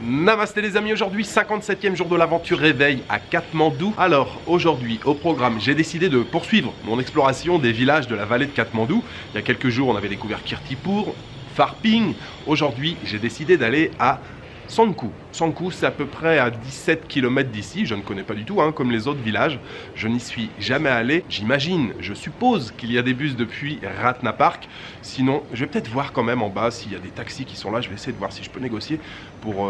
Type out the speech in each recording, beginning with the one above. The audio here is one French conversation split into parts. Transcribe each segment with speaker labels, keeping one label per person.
Speaker 1: Namasté les amis, aujourd'hui 57e jour de l'aventure réveil à Katmandou. Alors aujourd'hui au programme, j'ai décidé de poursuivre mon exploration des villages de la vallée de Katmandou. Il y a quelques jours on avait découvert Kirtipur, Pharping. Aujourd'hui j'ai décidé d'aller à Sangkou. Sangkou c'est à peu près à 17 km d'ici, je ne connais pas du tout comme les autres villages, je n'y suis jamais allé. J'imagine, je suppose qu'il y a des bus depuis Ratna Park, sinon je vais peut-être voir quand même en bas s'il y a des taxis qui sont là, je vais essayer de voir si je peux négocier pour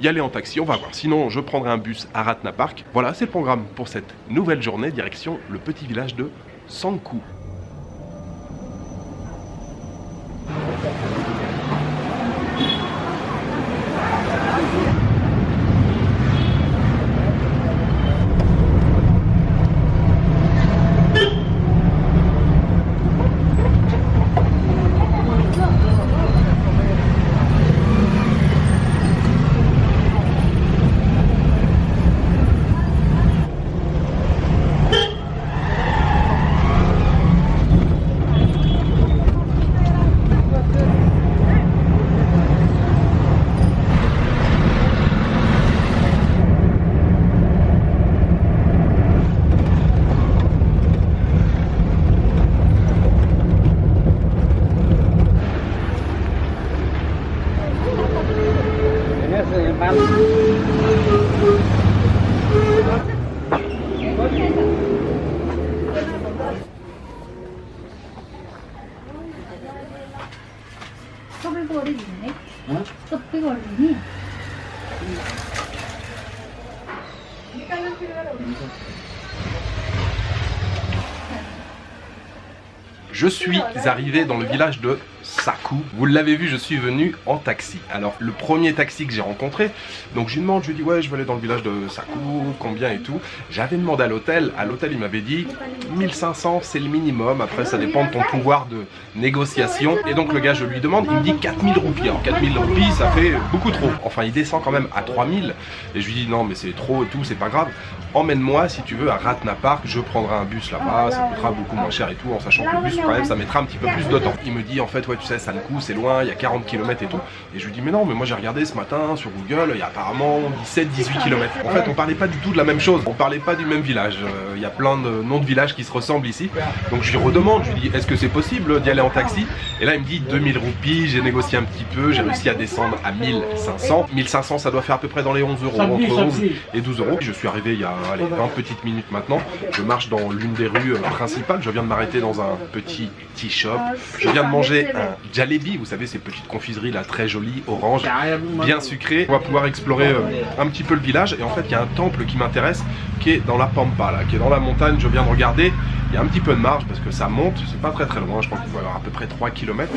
Speaker 1: y aller en taxi, on va voir, sinon je prendrai un bus à Ratna Park. Voilà, c'est le programme pour cette nouvelle journée, direction le petit village de Sangkou. Je suis arrivé dans le village de Sakou. Vous l'avez vu, je suis venu en taxi. Alors, le premier taxi que j'ai rencontré, donc je lui demande, je lui dis ouais, je vais aller dans le village de Sakou, combien et tout. J'avais demandé à l'hôtel, il m'avait dit 1500 c'est le minimum, après ça dépend de ton pouvoir de négociation. Et donc le gars, je lui demande, il me dit 4000 roupies. Alors 4000 roupies, ça fait beaucoup trop. Enfin, il descend quand même à 3000. Et je lui dis non, mais c'est trop et tout, c'est pas grave. Emmène-moi si tu veux à Ratna Park, je prendrai un bus là-bas, ça coûtera beaucoup moins cher et tout, en sachant que le bus quand même ça mettra un petit peu plus de temps. Il me dit en fait ouais tu sais Sangkou c'est loin, il y a 40 km et tout. Et je lui dis mais non, mais moi j'ai regardé ce matin sur Google, il y a apparemment 17-18 km. En fait on parlait pas du tout de la même chose, on parlait pas du même village. Il y a plein de noms de villages qui se ressemblent ici. Donc je lui redemande, je lui dis est-ce que c'est possible d'y aller en taxi? Et là il me dit 2000 roupies, j'ai négocié un petit peu, j'ai réussi à descendre à 1500. 1500 ça doit faire à peu près dans les 11 euros, entre 11 et 12 euros. Je suis arrivé il y a 20 petites minutes maintenant, je marche dans l'une des rues principales, je viens de m'arrêter dans un petit tea shop, je viens de manger un jalebi, vous savez ces petites confiseries là très jolies, orange, bien sucrées. On va pouvoir explorer un petit peu le village et en fait il y a un temple qui m'intéresse qui est dans la Pampa là, qui est dans la montagne, je viens de regarder, il y a un petit peu de marge parce que ça monte, c'est pas très loin, je pense qu'il va y avoir à peu près 3 km.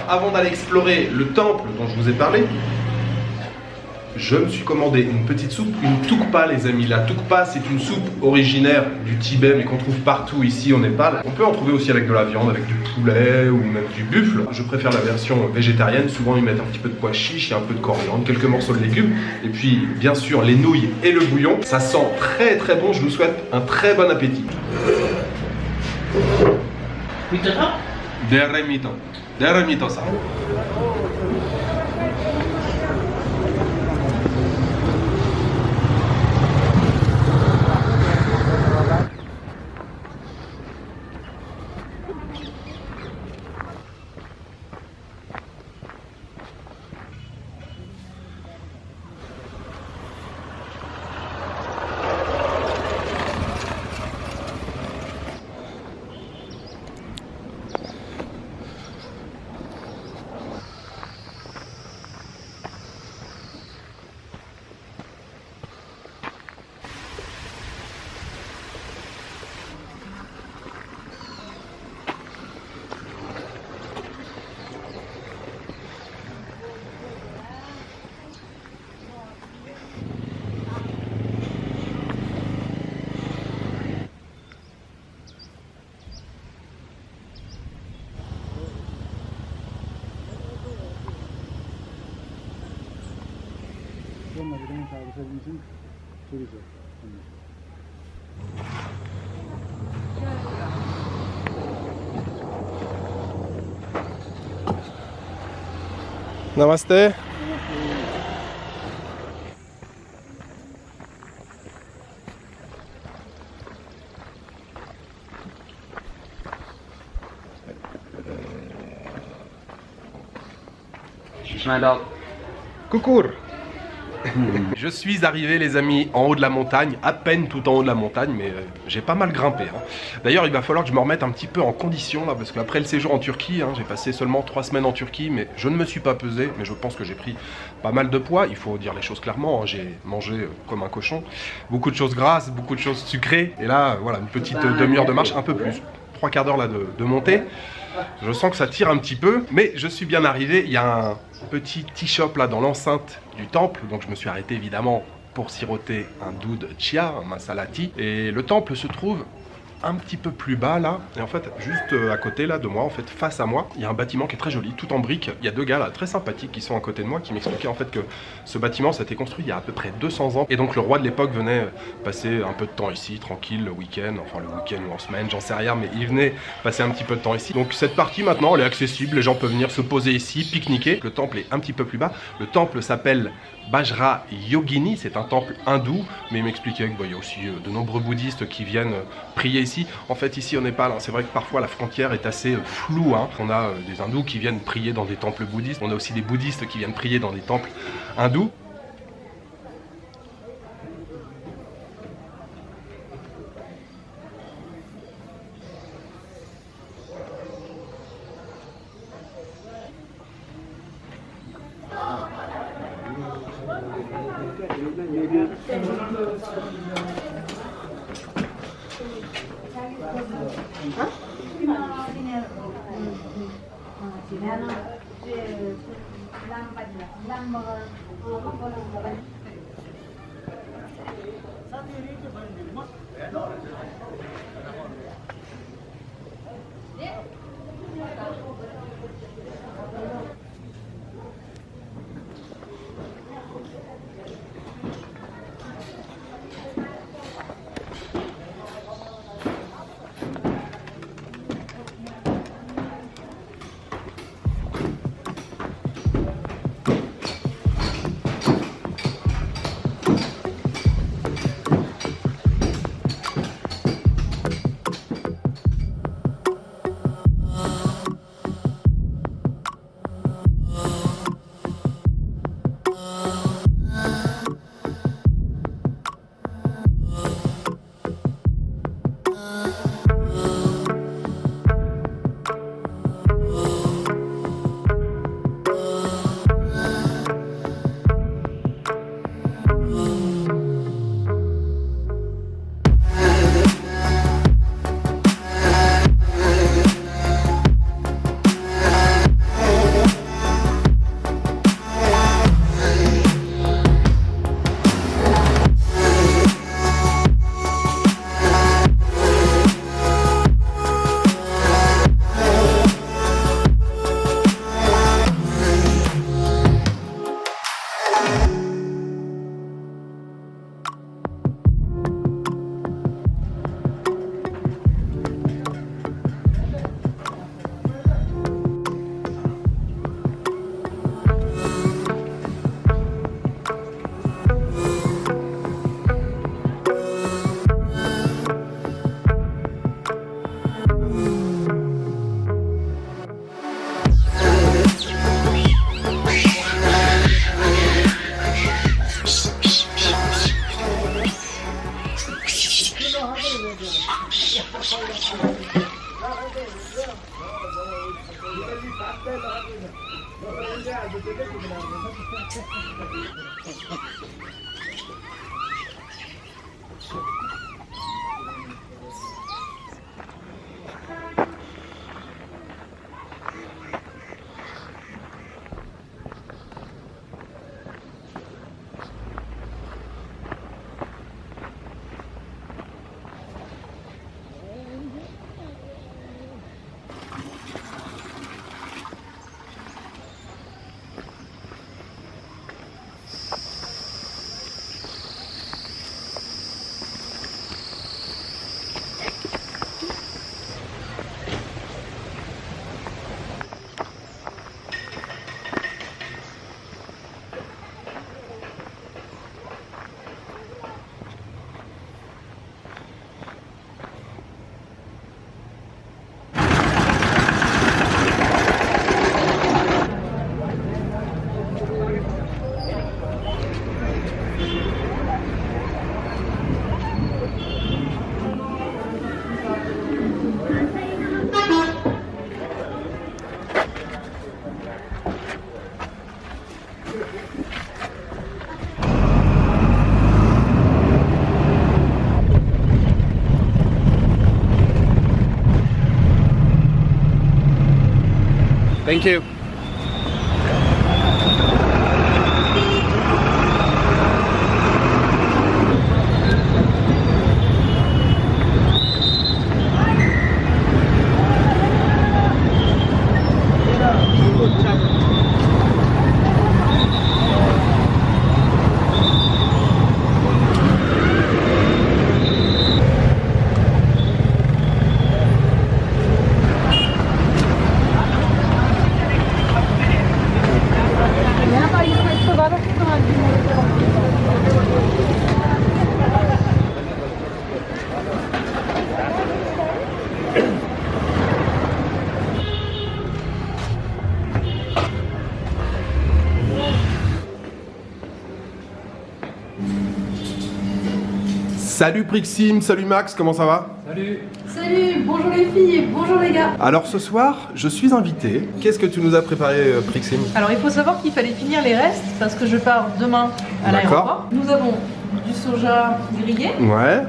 Speaker 1: Avant d'aller explorer le temple dont je vous ai parlé, je me suis commandé une petite soupe, une tukpa les amis. La tukpa c'est une soupe originaire du Tibet mais qu'on trouve partout ici au Népal. On peut en trouver aussi avec de la viande, avec du poulet ou même du buffle. Je préfère la version végétarienne, souvent ils mettent un petit peu de pois chiches, il y a un peu de coriandre, quelques morceaux de légumes et puis bien sûr les nouilles et le bouillon. Ça sent très très bon, je vous souhaite un très bon appétit. Deremito ça. Namaste. Coucou. Je suis arrivé les amis en haut de la montagne, à peine tout en haut de la montagne, mais j'ai pas mal grimpé. Hein. D'ailleurs il va falloir que je me remette un petit peu en condition là, parce qu'après le séjour en Turquie, j'ai passé seulement 3 semaines en Turquie, mais je ne me suis pas pesé, mais je pense que j'ai pris pas mal de poids, il faut dire les choses clairement, j'ai mangé comme un cochon, beaucoup de choses grasses, beaucoup de choses sucrées, et là voilà une petite demi-heure de marche, un peu plus, 3/4 d'heure là de montée. Je sens que ça tire un petit peu, mais je suis bien arrivé. Il y a un petit tea shop là dans l'enceinte du temple, donc je me suis arrêté évidemment pour siroter un doudh chia, un masala tea. Et le temple se trouve un petit peu plus bas là, et en fait juste à côté là de moi, en fait face à moi, il y a un bâtiment qui est très joli, tout en briques. Il y a 2 gars là très sympathiques qui sont à côté de moi qui m'expliquaient en fait que ce bâtiment ça a été construit il y a à peu près 200 ans, et donc le roi de l'époque venait passer un peu de temps ici, tranquille, le week-end, enfin le week-end ou en semaine, j'en sais rien, mais il venait passer un petit peu de temps ici. Donc cette partie maintenant elle est accessible, les gens peuvent venir se poser ici, pique-niquer. Le temple est un petit peu plus bas, le temple s'appelle Bajra Yogini, c'est un temple hindou, mais il m'expliquait qu'il y a aussi de nombreux bouddhistes qui viennent prier ici. En fait ici au Népal, c'est vrai que parfois la frontière est assez floue. On a des hindous qui viennent prier dans des temples bouddhistes, on a aussi des bouddhistes qui viennent prier dans des temples hindous. Thank you. Salut Prixim, salut Max, comment ça va?
Speaker 2: Salut.
Speaker 3: Salut, bonjour les filles, bonjour les gars.
Speaker 1: Alors ce soir, je suis invité. Qu'est-ce que tu nous as préparé Prixim?
Speaker 3: Alors il faut savoir qu'il fallait finir les restes parce que je pars demain à l'aéroport. Nous avons du soja grillé,
Speaker 1: Ouais.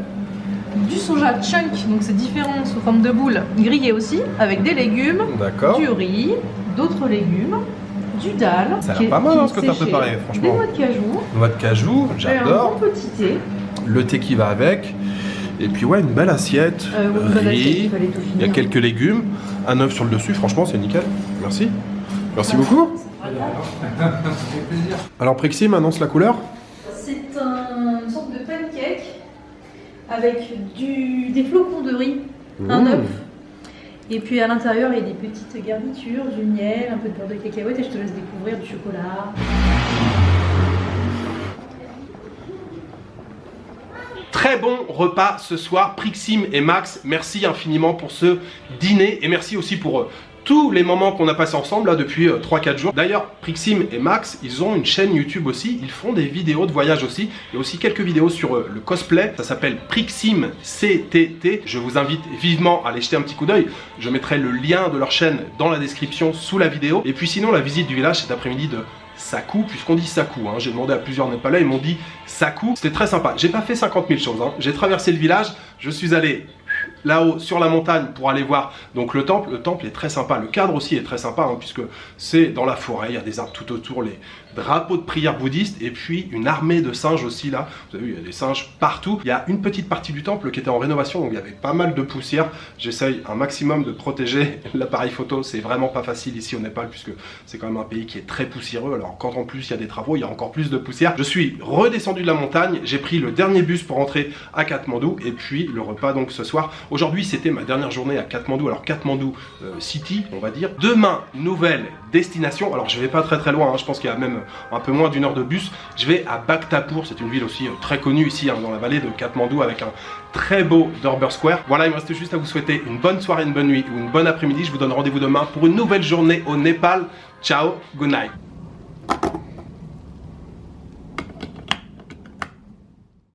Speaker 3: du soja chunk, donc c'est différent sous forme de boule, grillé aussi, avec des légumes,
Speaker 1: D'accord.
Speaker 3: du riz, d'autres légumes, du dalle.
Speaker 1: Ça a l'air pas mal hein, ce que tu as
Speaker 3: séché,
Speaker 1: préparé,
Speaker 3: des
Speaker 1: franchement.
Speaker 3: noix de cajou,
Speaker 1: Noix de cajou,
Speaker 3: et un
Speaker 1: j'adore.
Speaker 3: bon petit thé.
Speaker 1: Le thé qui va avec. Et puis ouais, une belle assiette.
Speaker 3: Une bonne assiette,
Speaker 1: Riz.
Speaker 3: il fallait tout
Speaker 1: Il y a
Speaker 3: finir.
Speaker 1: quelques légumes. Un œuf sur le dessus, franchement, c'est nickel. Merci. Merci beaucoup. Alors Prixim, annonce la couleur.
Speaker 3: C'est une sorte de pancake avec des flocons de riz, un œuf. Et puis à l'intérieur, il y a des petites garnitures, du miel, un peu de beurre de cacahuète et je te laisse découvrir du chocolat.
Speaker 1: Très bon repas ce soir, Prixim et Max, merci infiniment pour ce dîner et merci aussi pour tous les moments qu'on a passés ensemble là depuis 3-4 jours. D'ailleurs, Prixim et Max, ils ont une chaîne YouTube aussi, ils font des vidéos de voyage aussi. Il y a aussi quelques vidéos sur le cosplay, ça s'appelle Prixim CTT. Je vous invite vivement à aller jeter un petit coup d'œil. Je mettrai le lien de leur chaîne dans la description sous la vidéo. Et puis sinon, la visite du village cet après-midi de Sakou, puisqu'on dit Sakou, hein. J'ai demandé à plusieurs Népalais, ils m'ont dit Sakou, c'était très sympa. J'ai pas fait 50 000 choses, hein. J'ai traversé le village, je suis allé là-haut sur la montagne pour aller voir donc le temple est très sympa, le cadre aussi est très sympa hein, puisque c'est dans la forêt, il y a des arbres tout autour, les drapeaux de prière bouddhiste et puis une armée de singes aussi là, vous avez vu il y a des singes partout, il y a une petite partie du temple qui était en rénovation donc il y avait pas mal de poussière, j'essaye un maximum de protéger l'appareil photo, c'est vraiment pas facile ici au Népal puisque c'est quand même un pays qui est très poussiéreux, alors quand en plus il y a des travaux, il y a encore plus de poussière. Je suis redescendu de la montagne, j'ai pris le dernier bus pour rentrer à Katmandou et puis le repas donc ce soir. Aujourd'hui, c'était ma dernière journée à Katmandou, alors Katmandou City, on va dire. Demain, nouvelle destination. Alors, je vais pas très loin, hein. Je pense qu'il y a même un peu moins d'1 heure de bus. Je vais à Bhaktapur, c'est une ville aussi très connue ici, hein, dans la vallée de Katmandou, avec un très beau Dorber Square. Voilà, il me reste juste à vous souhaiter une bonne soirée, une bonne nuit ou une bonne après-midi. Je vous donne rendez-vous demain pour une nouvelle journée au Népal. Ciao, good night.